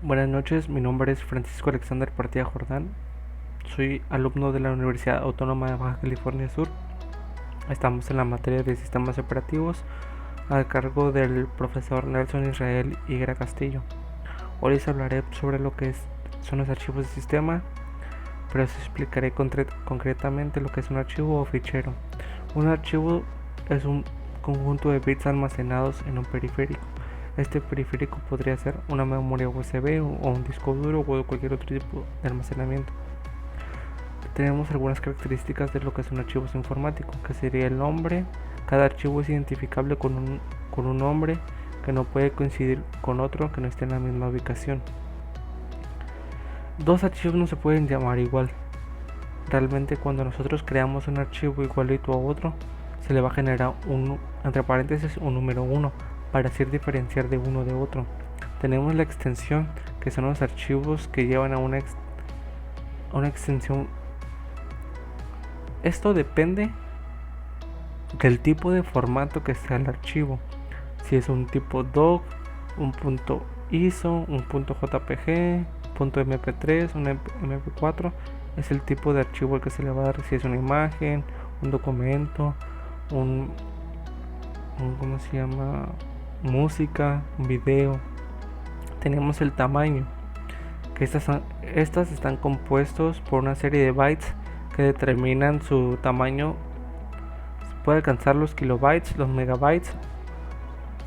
Buenas noches, mi nombre es Francisco Alexander Partida Jordán. Soy alumno de la Universidad Autónoma de Baja California Sur. Estamos en la materia de sistemas operativos a cargo del profesor Nelson Israel Higuera Castillo. Hoy les hablaré sobre lo que son los archivos de sistema, pero os explicaré concretamente lo que es un archivo o fichero. Un archivo es un conjunto de bits almacenados en un periférico. Este periférico podría ser una memoria USB o un disco duro o cualquier otro tipo de almacenamiento. Tenemos algunas características de lo que es un archivo informático, que sería el nombre. Cada archivo es identificable con un nombre que no puede coincidir con otro que no esté en la misma ubicación. Dos archivos no se pueden llamar igual. Realmente cuando nosotros creamos un archivo igualito a otro, se le va a generar entre paréntesis un número 1 para así diferenciar de uno de otro. Tenemos la extensión, que son los archivos que llevan a una extensión. Esto depende del tipo de formato que sea el archivo. Si es un tipo doc, un .iso, un .jpg, .mp3, un mp4, es el tipo de archivo al que se le va a dar. Si es una imagen, un documento, ¿cómo se llama? Música, un video. Tenemos el tamaño, que estas están compuestos por una serie de bytes que determinan su tamaño. Puede alcanzar los kilobytes, los megabytes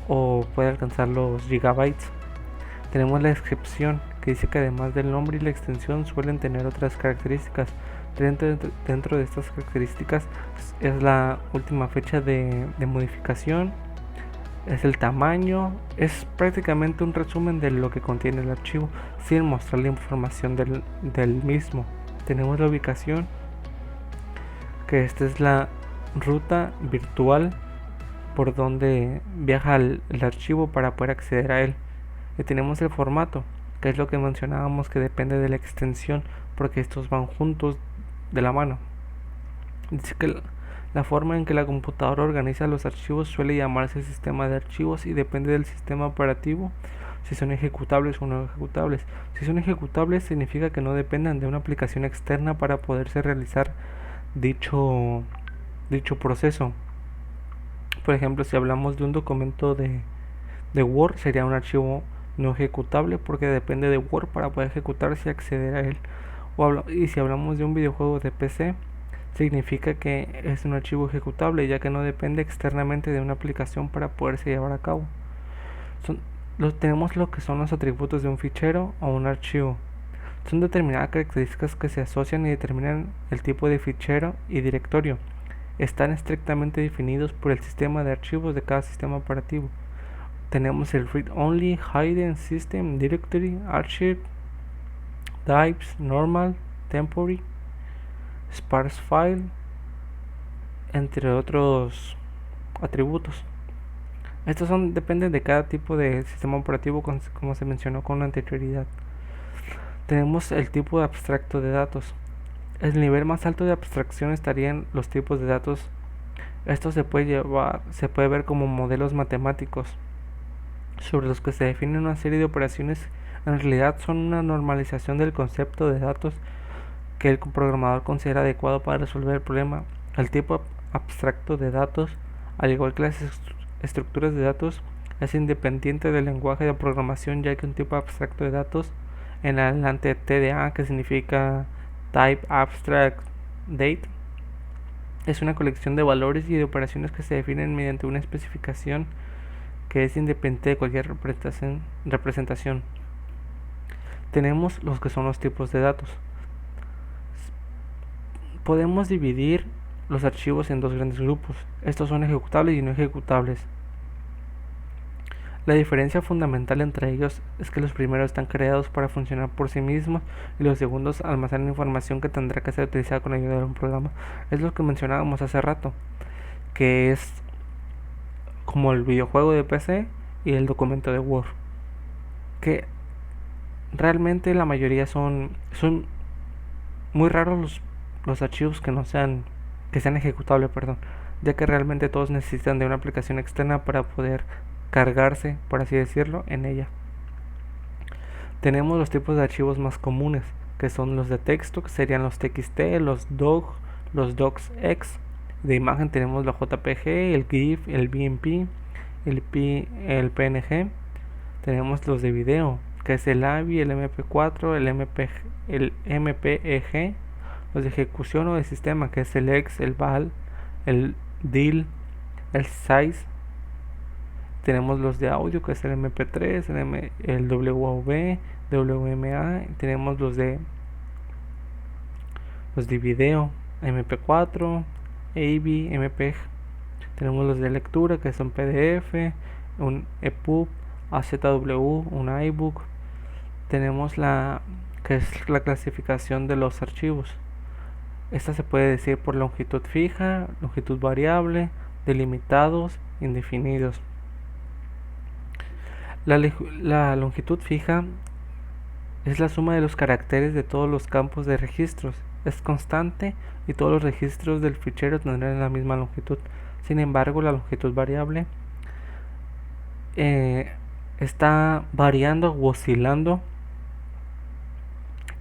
o puede alcanzar los gigabytes. Tenemos la descripción, que dice que además del nombre y la extensión suelen tener otras características. Dentro de estas características es la última fecha de modificación, es el tamaño, es prácticamente un resumen de lo que contiene el archivo sin mostrar la información del mismo. Tenemos la ubicación, que esta es la ruta virtual por donde viaja el archivo para poder acceder a él. Y tenemos el formato, que es lo que mencionábamos, que depende de la extensión, porque estos van juntos de la mano. Dice que la forma en que la computadora organiza los archivos suele llamarse sistema de archivos y depende del sistema operativo si son ejecutables o no ejecutables. Si son ejecutables significa que no dependan de una aplicación externa para poderse realizar dicho proceso. Por ejemplo, si hablamos de un documento de Word, sería un archivo no ejecutable porque depende de Word para poder ejecutarse y acceder a él. Y si hablamos de un videojuego de PC, significa que es un archivo ejecutable, ya que no depende externamente de una aplicación para poderse llevar a cabo. Tenemos lo que son los atributos de un fichero o un archivo. Son determinadas características que se asocian y determinan el tipo de fichero y directorio. Están estrictamente definidos por el sistema de archivos de cada sistema operativo. Tenemos el Read Only, Hidden, System, Directory, Archive, Types, Normal, Temporary, Sparse File, entre otros atributos. Estos dependen de cada tipo de sistema operativo, como se mencionó con anterioridad. Tenemos el tipo de abstracto de datos. El nivel más alto de abstracción estarían los tipos de datos. Esto se puede ver como modelos matemáticos sobre los que se define una serie de operaciones. En realidad son una normalización del concepto de datos que el programador considera adecuado para resolver el problema. El tipo abstracto de datos, al igual que las estructuras de datos, es independiente del lenguaje de programación, ya que un tipo abstracto de datos, en adelante TDA, que significa Type Abstract Date, es una colección de valores y de operaciones que se definen mediante una especificación que es independiente de cualquier representación. Tenemos los que son los tipos de datos. Podemos dividir los archivos en dos grandes grupos. Estos son ejecutables y no ejecutables. La diferencia fundamental entre ellos es que los primeros están creados para funcionar por sí mismos y los segundos almacenan información que tendrá que ser utilizada con la ayuda de un programa. Es lo que mencionábamos hace rato, que es como el videojuego de PC y el documento de Word, que realmente la mayoría son muy raros los archivos que sean ejecutables, ya que realmente todos necesitan de una aplicación externa para poder cargarse, por así decirlo, en ella. Tenemos los tipos de archivos más comunes, que son los de texto, que serían los TXT, los DOG, los DOCX. De imagen tenemos la JPG, el GIF, el BMP, el PNG. Tenemos los de video, que es el AVI, el MP4, el MPEG. Los de ejecución o de sistema, que es el EX, el VAL, el DIL, el SAIS. Tenemos los de audio, que es el MP3, el WAV, WMA. Tenemos los de video, MP4, AV, MPEG. Tenemos los de lectura, que son PDF, un EPUB, AZW, un iBook. Tenemos la que es la clasificación de los archivos. Esta se puede decir por longitud fija, longitud variable, delimitados, indefinidos. La longitud fija es la suma de los caracteres de todos los campos de registros. Es constante y todos los registros del fichero tendrán la misma longitud. Sin embargo, la longitud variable está variando o oscilando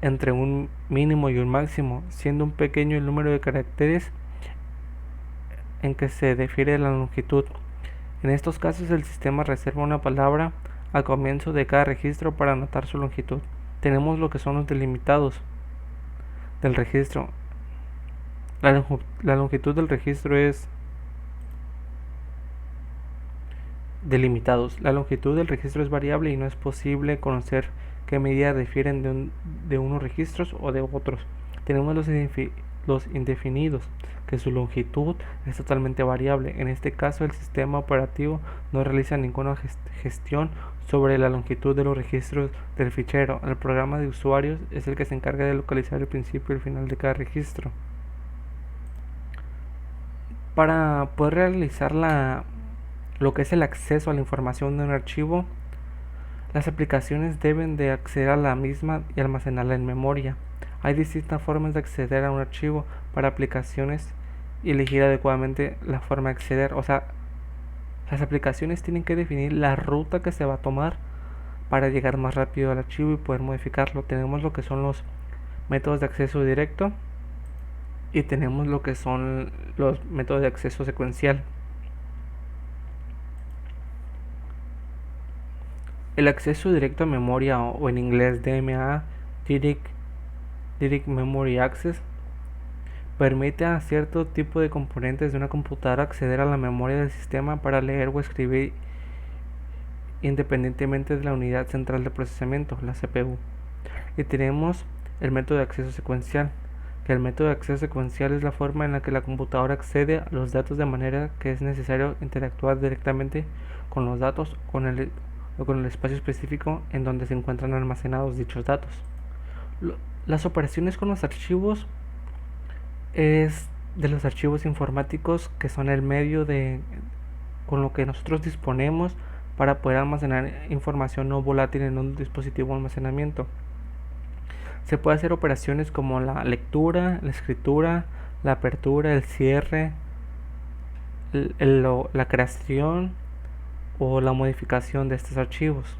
entre un mínimo y un máximo, siendo un pequeño el número de caracteres en que se difiere la longitud. En estos casos, el sistema reserva una palabra al comienzo de cada registro para anotar su longitud. Tenemos lo que son los delimitados del registro. La longitud del registro es delimitados. La longitud del registro es variable y no es posible conocer qué medidas difieren de unos registros o de otros. Tenemos los indefinidos, que su longitud es totalmente variable. En este caso, el sistema operativo no realiza ninguna gestión sobre la longitud de los registros del fichero. El programa de usuarios es el que se encarga de localizar el principio y el final de cada registro. Para poder realizar lo que es el acceso a la información de un archivo, las aplicaciones deben de acceder a la misma y almacenarla en memoria. Hay distintas formas de acceder a un archivo para aplicaciones y elegir adecuadamente la forma de acceder. O sea, las aplicaciones tienen que definir la ruta que se va a tomar para llegar más rápido al archivo y poder modificarlo. Tenemos lo que son los métodos de acceso directo y tenemos lo que son los métodos de acceso secuencial. El acceso directo a memoria, o en inglés DMA, Direct Memory Access, permite a cierto tipo de componentes de una computadora acceder a la memoria del sistema para leer o escribir independientemente de la unidad central de procesamiento, la CPU. Y tenemos el método de acceso secuencial, que el método de acceso secuencial es la forma en la que la computadora accede a los datos de manera que es necesario interactuar directamente con los datos o con el espacio específico en donde se encuentran almacenados dichos datos. Las operaciones con los archivos es de los archivos informáticos, que son el medio con lo que nosotros disponemos para poder almacenar información no volátil en un dispositivo de almacenamiento. Se puede hacer operaciones como la lectura, la escritura, la apertura, el cierre, la creación o la modificación de estos archivos.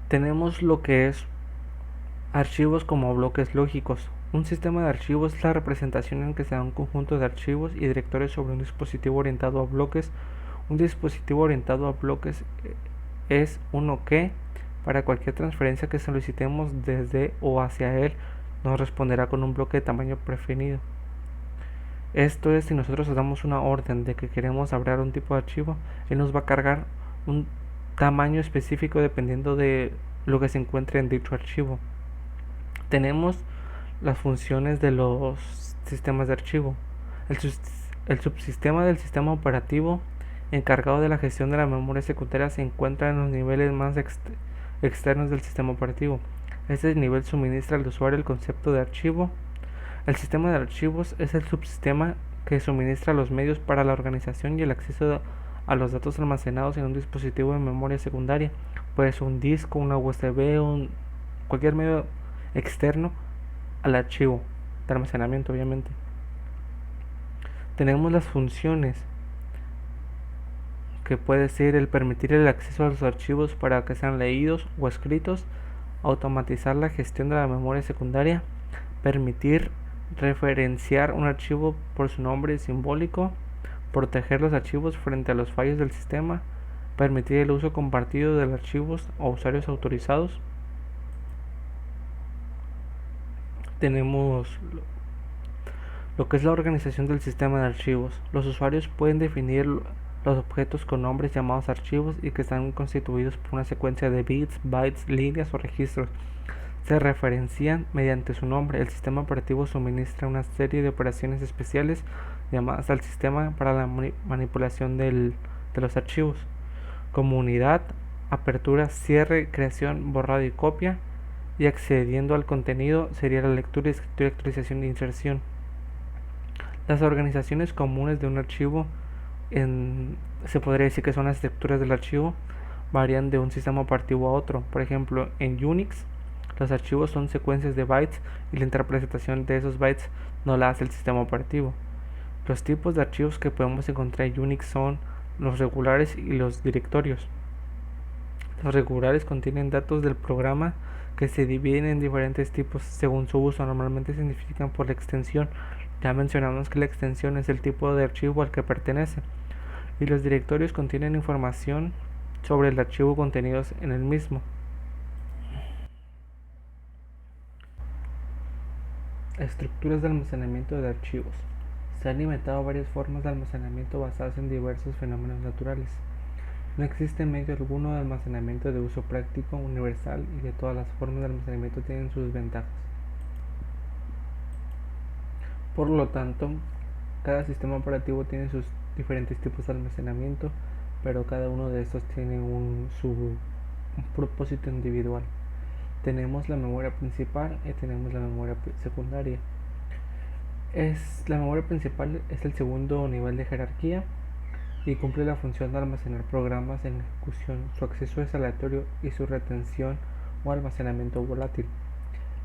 Tenemos lo que es archivos como bloques lógicos. Un sistema de archivos es la representación en que se da un conjunto de archivos y directorios sobre un dispositivo orientado a bloques. Un dispositivo orientado a bloques es uno que, para cualquier transferencia que solicitemos desde o hacia él, nos responderá con un bloque de tamaño preferido. Esto es, si nosotros damos una orden de que queremos abrir un tipo de archivo, él nos va a cargar un tamaño específico dependiendo de lo que se encuentre en dicho archivo. Tenemos las funciones de los sistemas de archivo. El subsistema del sistema operativo encargado de la gestión de la memoria secundaria se encuentra en los niveles más externos del sistema operativo. Este nivel suministra al usuario el concepto de archivo. El sistema de archivos es el subsistema que suministra los medios para la organización y el acceso a los datos almacenados en un dispositivo de memoria secundaria. Puede ser un disco, una USB, cualquier medio externo al archivo de almacenamiento, obviamente. Tenemos las funciones, que puede ser el permitir el acceso a los archivos para que sean leídos o escritos, automatizar la gestión de la memoria secundaria, permitir referenciar un archivo por su nombre simbólico, proteger los archivos frente a los fallos del sistema, permitir el uso compartido de los archivos a usuarios autorizados. Tenemos lo que es la organización del sistema de archivos. Los usuarios pueden definir los objetos con nombres llamados archivos y que están constituidos por una secuencia de bits, bytes, líneas o registros. Se referencian mediante su nombre. El sistema operativo suministra una serie de operaciones especiales llamadas al sistema para la manipulación de los archivos, como unidad, apertura, cierre, creación, borrado y copia, y accediendo al contenido sería la lectura, escritura, actualización e inserción. Las organizaciones comunes de un archivo, se podría decir que son las estructuras del archivo, varían de un sistema operativo a otro. Por ejemplo, en Unix, los archivos son secuencias de bytes y la interpretación de esos bytes no la hace el sistema operativo. Los tipos de archivos que podemos encontrar en Unix son los regulares y los directorios. Los regulares contienen datos del programa que se dividen en diferentes tipos según su uso. Normalmente se identifican por la extensión. Ya mencionamos que la extensión es el tipo de archivo al que pertenece. Y los directorios contienen información sobre el archivo contenidos en el mismo. Estructuras de almacenamiento de archivos. Se han inventado varias formas de almacenamiento basadas en diversos fenómenos naturales. No existe medio alguno de almacenamiento de uso práctico, universal, y de todas las formas de almacenamiento tienen sus ventajas. Por lo tanto, cada sistema operativo tiene sus diferentes tipos de almacenamiento, pero cada uno de estos tiene su propósito individual. Tenemos la memoria principal y tenemos la memoria secundaria. La memoria principal es el segundo nivel de jerarquía y cumple la función de almacenar programas en ejecución. Su acceso es aleatorio y su retención o almacenamiento volátil.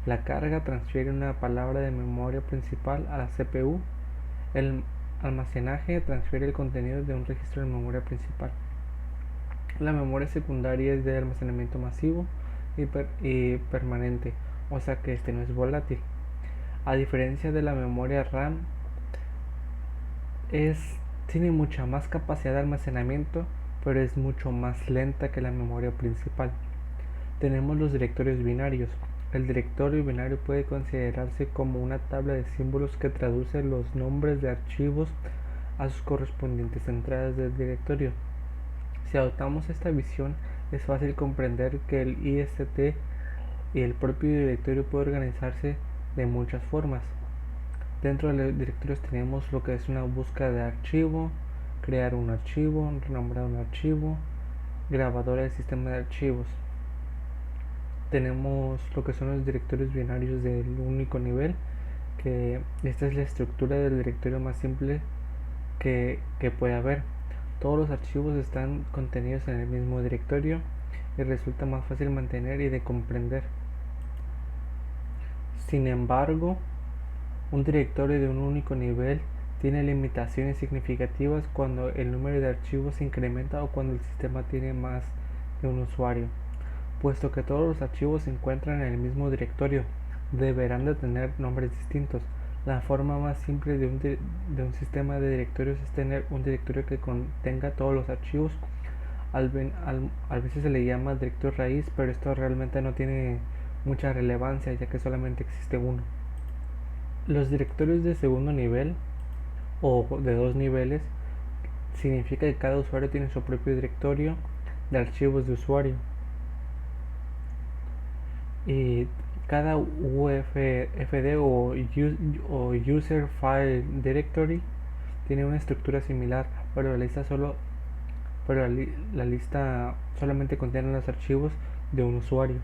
La carga transfiere una palabra de memoria principal a la CPU. El almacenaje transfiere el contenido de un registro de memoria principal. La memoria secundaria es de almacenamiento masivo y permanente, o sea que no es volátil. A diferencia de la memoria RAM, tiene mucha más capacidad de almacenamiento, pero es mucho más lenta que la memoria principal. Tenemos los directorios binarios. El directorio binario puede considerarse como una tabla de símbolos que traduce los nombres de archivos a sus correspondientes entradas del directorio. Si adoptamos esta visión, es fácil comprender que el IST y el propio directorio puede organizarse de muchas formas. Dentro de los directorios tenemos lo que es una búsqueda de archivo, crear un archivo, renombrar un archivo, grabadora de sistema de archivos. Tenemos lo que son los directorios binarios del único nivel, que esta es la estructura del directorio más simple que puede haber. Todos los archivos están contenidos en el mismo directorio y resulta más fácil mantener y de comprender. Sin embargo, un directorio de un único nivel tiene limitaciones significativas cuando el número de archivos se incrementa o cuando el sistema tiene más de un usuario. Puesto que todos los archivos se encuentran en el mismo directorio, deberán de tener nombres distintos. La forma más simple de un sistema de directorios es tener un directorio que contenga todos los archivos. A veces se le llama directorio raíz, pero esto realmente no tiene mucha relevancia, ya que solamente existe uno. Los directorios de segundo nivel o de dos niveles significa que cada usuario tiene su propio directorio de archivos de usuario. Y cada UFD o User File Directory tiene una estructura similar, pero la lista solamente contiene los archivos de un usuario.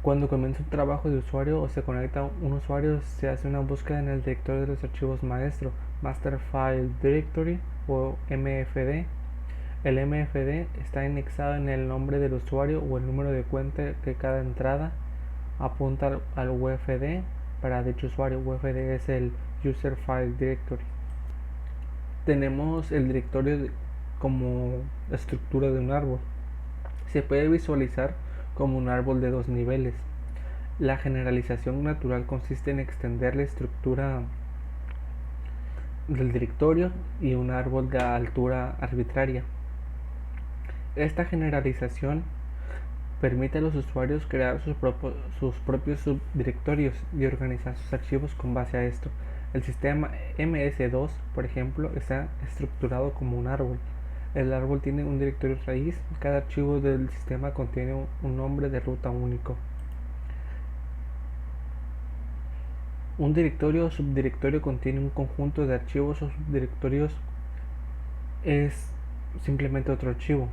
Cuando comienza un trabajo de usuario o se conecta un usuario, se hace una búsqueda en el directorio de los archivos maestro, Master File Directory o MFD. El MFD está indexado en el nombre del usuario o el número de cuenta que cada entrada apunta al UFD para dicho usuario. UFD es el User File Directory. Tenemos el directorio como la estructura de un árbol. Se puede visualizar como un árbol de dos niveles. La generalización natural consiste en extender la estructura del directorio y un árbol de altura arbitraria. Esta generalización permite a los usuarios crear sus propios subdirectorios y organizar sus archivos con base a esto. El sistema MS2, por ejemplo, está estructurado como un árbol. El árbol tiene un directorio raíz. Cada archivo del sistema contiene un nombre de ruta único. Un directorio o subdirectorio contiene un conjunto de archivos o subdirectorios. Es simplemente otro archivo,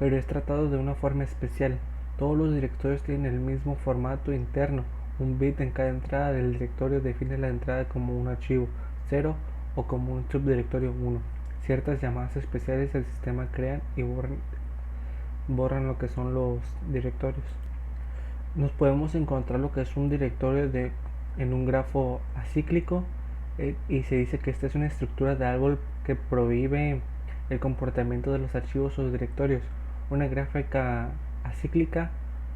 pero es tratado de una forma especial. Todos los directorios tienen el mismo formato interno. Un bit en cada entrada del directorio define la entrada como un archivo 0 o como un subdirectorio 1. Ciertas llamadas especiales del sistema crean y borran lo que son los directorios. Nos podemos encontrar lo que es un directorio en un grafo acíclico, y se dice que esta es una estructura de árbol que prohíbe el comportamiento de los archivos o directorios. Una gráfica acíclica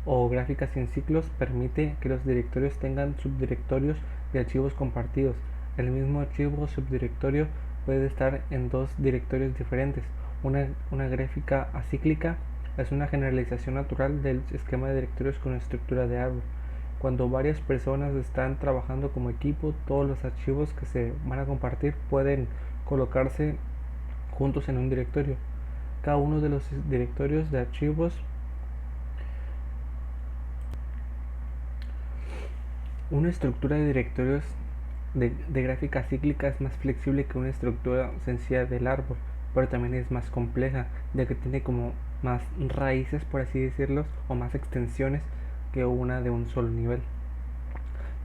o gráfica sin ciclos permite que los directorios tengan subdirectorios y archivos compartidos. El mismo archivo o subdirectorio puede estar en dos directorios diferentes. Una gráfica acíclica es una generalización natural del esquema de directorios con estructura de árbol. Cuando varias personas están trabajando como equipo, todos los archivos que se van a compartir pueden colocarse juntos en un directorio. Cada uno de los directorios de archivos, una estructura de directorios de gráfica cíclica es más flexible que una estructura sencilla del árbol, pero también es más compleja, ya que tiene como más raíces, por así decirlo, o más extensiones que una de un solo nivel.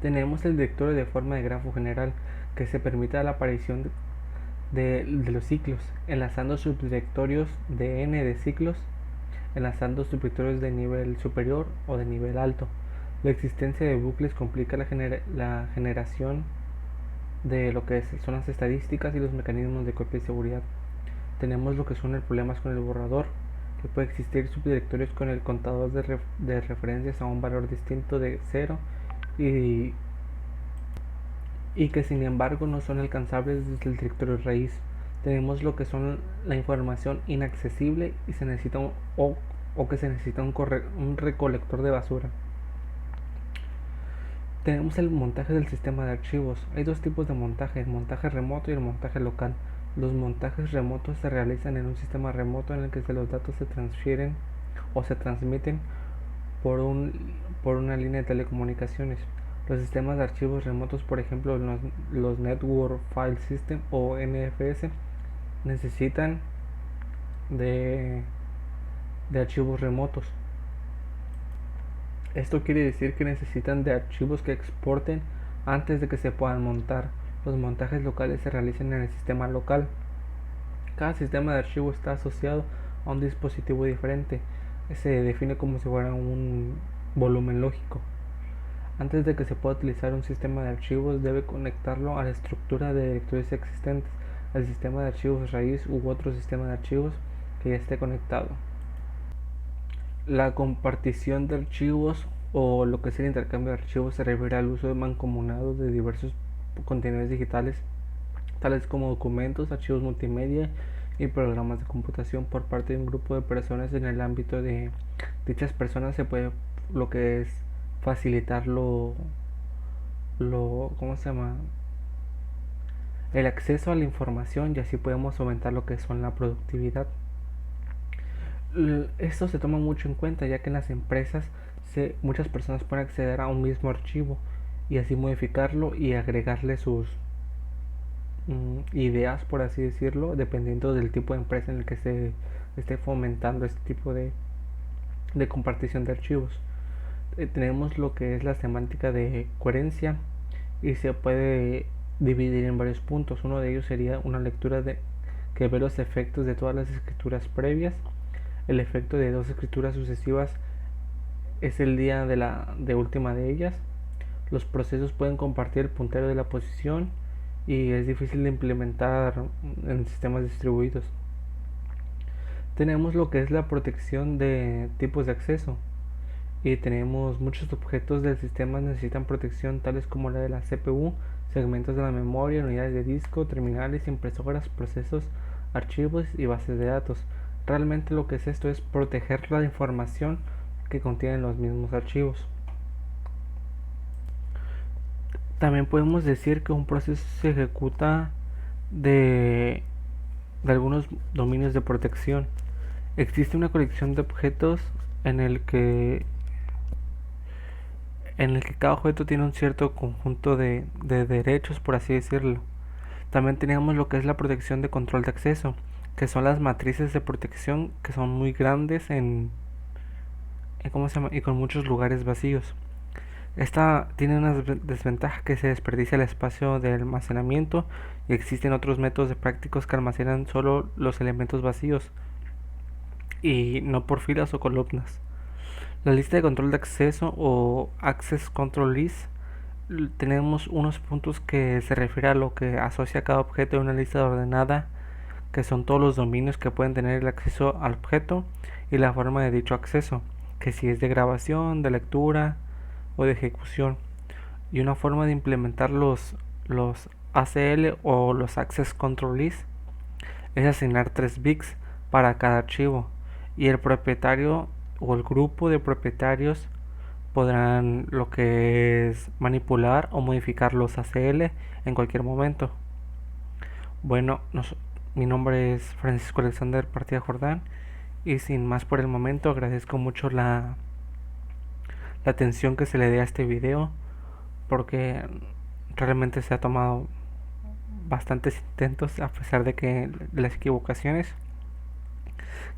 Tenemos el directorio de forma de grafo general, que se permite la aparición de los ciclos, enlazando subdirectorios de n de ciclos, enlazando subdirectorios de nivel superior o de nivel alto. La existencia de bucles complica la generación de lo que son las estadísticas y los mecanismos de copia y seguridad. Tenemos lo que son el problemas con el borrador, que puede existir subdirectorios con el contador de referencias a un valor distinto de 0 y que sin embargo no son alcanzables desde el directorio raíz. Tenemos lo que son la información inaccesible y se necesita que se necesita un recolector de basura. Tenemos el montaje del sistema de archivos. Hay dos tipos de montaje: el montaje remoto y el montaje local. Los montajes remotos se realizan en un sistema remoto en el que los datos se transfieren o se transmiten por una línea de telecomunicaciones. Los sistemas de archivos remotos, por ejemplo los Network File System o NFS, necesitan de archivos remotos. Esto quiere decir que necesitan de archivos que exporten antes de que se puedan montar. Los montajes locales se realizan en el sistema local. Cada sistema de archivo está asociado a un dispositivo diferente. Se define como si fuera un volumen lógico. Antes de que se pueda utilizar un sistema de archivos, debe conectarlo a la estructura de directorios existentes, al sistema de archivos raíz u otro sistema de archivos que ya esté conectado. La compartición de archivos, o lo que es el intercambio de archivos, se refiere al uso de mancomunados de diversos contenidos digitales, tales como documentos, archivos multimedia y programas de computación por parte de un grupo de personas. En el ámbito de dichas personas se puede lo que es facilitar ¿cómo se llama? El acceso a la información, y así podemos aumentar lo que son la productividad. Esto se toma mucho en cuenta, ya que en las empresas muchas personas pueden acceder a un mismo archivo y así modificarlo y agregarle sus ideas, por así decirlo, dependiendo del tipo de empresa en el que se esté fomentando este tipo de compartición de archivos. Tenemos lo que es la semántica de coherencia, y se puede dividir en varios puntos. Uno de ellos sería una lectura que ve los efectos de todas las escrituras previas. El efecto de dos escrituras sucesivas es el día de última de ellas. Los procesos pueden compartir el puntero de la posición y es difícil de implementar en sistemas distribuidos. Tenemos lo que es la protección de tipos de acceso y tenemos muchos objetos del sistema que necesitan protección, tales como la de la CPU, segmentos de la memoria, unidades de disco, terminales, impresoras, procesos, archivos y bases de datos. Realmente lo que es esto es proteger la información que contienen los mismos archivos. También podemos decir que un proceso se ejecuta de, de algunos dominios de protección. Existe una colección de objetos en el que cada objeto tiene un cierto conjunto de derechos, por así decirlo. También tenemos lo que es la protección de control de acceso, que son las matrices de protección que son muy grandes ¿cómo se llama? Y con muchos lugares vacíos. Esta tiene una desventaja, que se desperdicia el espacio de almacenamiento y existen otros métodos de prácticos que almacenan solo los elementos vacíos y no por filas o columnas. La lista de control de acceso o Access Control List, tenemos unos puntos que se refiere a lo que asocia cada objeto en una lista ordenada, que son todos los dominios que pueden tener el acceso al objeto y la forma de dicho acceso, que si es de grabación, de lectura o de ejecución. Y una forma de implementar los ACL o los Access Control List es asignar 3 bits para cada archivo, y el propietario o el grupo de propietarios podrán lo que es manipular o modificar los ACL en cualquier momento. Bueno, mi nombre es Francisco Alexander Partida Jordán, y sin más por el momento agradezco mucho la atención que se le dé a este video, porque realmente se ha tomado bastantes intentos a pesar de que las equivocaciones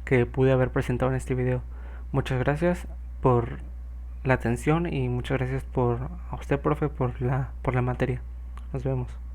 que pude haber presentado en este video. Muchas gracias por la atención y muchas gracias a usted, profe, por la materia. Nos vemos.